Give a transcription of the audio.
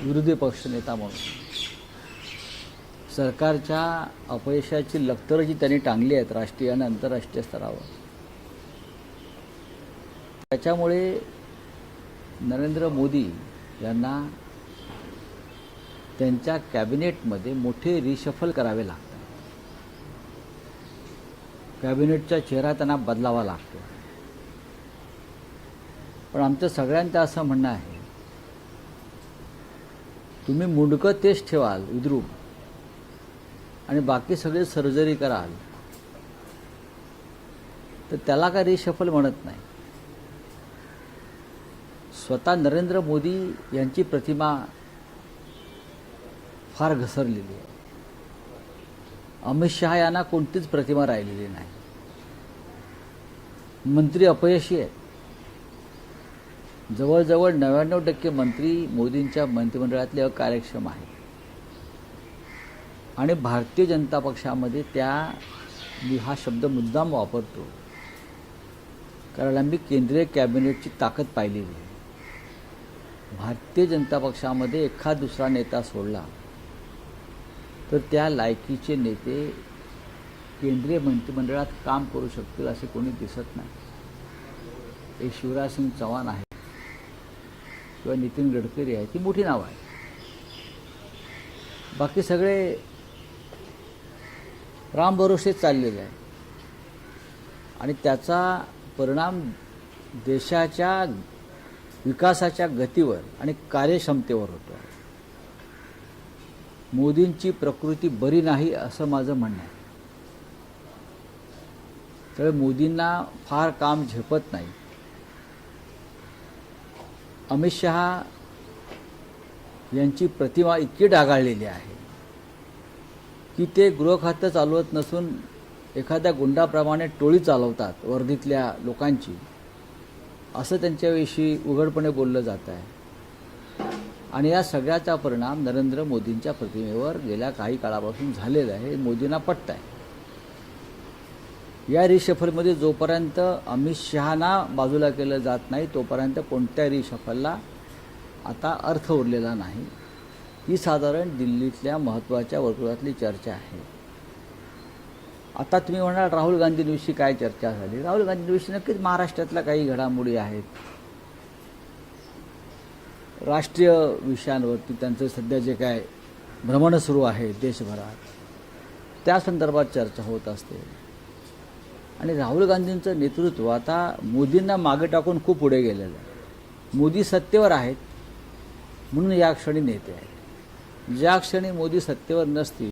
विरोधी पक्षनेता म्हणून सरकारच्या अपयशाची लखतरं जी त्यांनी टांगली आहेत राष्ट्रीय आणि आंतरराष्ट्रीय स्तरावर, त्याच्यामुळे नरेंद्र मोदी यांना त्यांच्या कॅबिनेटमध्ये मोठे रिशफल करावे लागतात. कॅबिनेटचा चेहरा त्यांना बदलावा लागतो. पण आमचं सगळ्यांचं असं म्हणणं आहे, तुम्ही मुंडकं तेच ठेवाल विद्रूप आणि बाकी सगळे सर्जरी कराल तर त्याला काय रिशफल म्हणत नाही. स्वतः नरेंद्र मोदी यांची प्रतिमा फार घसरलेली आहे. अमित शहा यांना कोणतीच प्रतिमा राहिलेली नाही. मंत्री अपयशी आहेत. जवळजवळ 99% मंत्री मोदींच्या मंत्रिमंडळातले अकार्यक्षम आहेत आणि भारतीय जनता पक्षामध्ये मी हा शब्द मुद्दाम वापरतो कारण आम्ही केंद्रीय कॅबिनेटची ताकद पाहिलेली आहे. भारतीय जनता पक्षामध्ये एखाद दुसरा नेता सोडला तर त्या लायकीचे नेते केंद्रीय मंत्रिमंडळात काम करू शकतील असे कोणी दिसत नाही. एक शिवराजसिंग चौहान आहे किंवा नितीन गडकरी आहे, ती मोठी नावं आहेत. बाकी सगळे रामभरोसे चाललेले आहे आणि त्याचा परिणाम देशाच्या विकासाच्या गतीवर आणि कार्यक्षमतेवर होतो. मोदींची प्रकृती बरी नाही असं माझं म्हणणं आहे. त्यामुळे मोदींना फार काम झेपत नाही. अमित शहा यांची प्रतिमा इतकी डागाळलेली आहे की ते गृहखातं चालवत नसून एखाद्या गुंडाप्रमाणे टोळी चालवतात वर्दीतल्या लोकांची, असं त्यांच्याविषयी उघडपणे बोललं जात आहे. आणि या सगळ्याचा परिणाम नरेंद्र मोदींच्या प्रतिमेवर गेल्या काही काळापासून झालेला आहे. मोदींना पटत आहे. या रिशफलमध्ये जोपर्यंत अमित शहाना बाजूला केलं जात नाही तोपर्यंत कोणत्या रिशफलला आता अर्थ उरलेला नाही. ही साधारण दिल्लीतल्या महत्त्वाच्या वर्तुळातली चर्चा आहे. आता तुम्ही म्हणाल राहुल गांधींविषयी काय चर्चा झाली. राहुल गांधींविषयी नक्कीच महाराष्ट्रातल्या काही घडामोडी आहेत. राष्ट्रीय विषयांवरती त्यांचं सध्या जे काय भ्रमण सुरू आहे देशभरात त्या संदर्भात चर्चा होत असते. आणि राहुल गांधींचं नेतृत्व आता मोदींना मागे टाकून खूप पुढे गेलेलं आहे. मोदी सत्तेवर आहेत म्हणून या क्षणी नेते आहेत. ज्या क्षणी मोदी सत्तेवर नसतील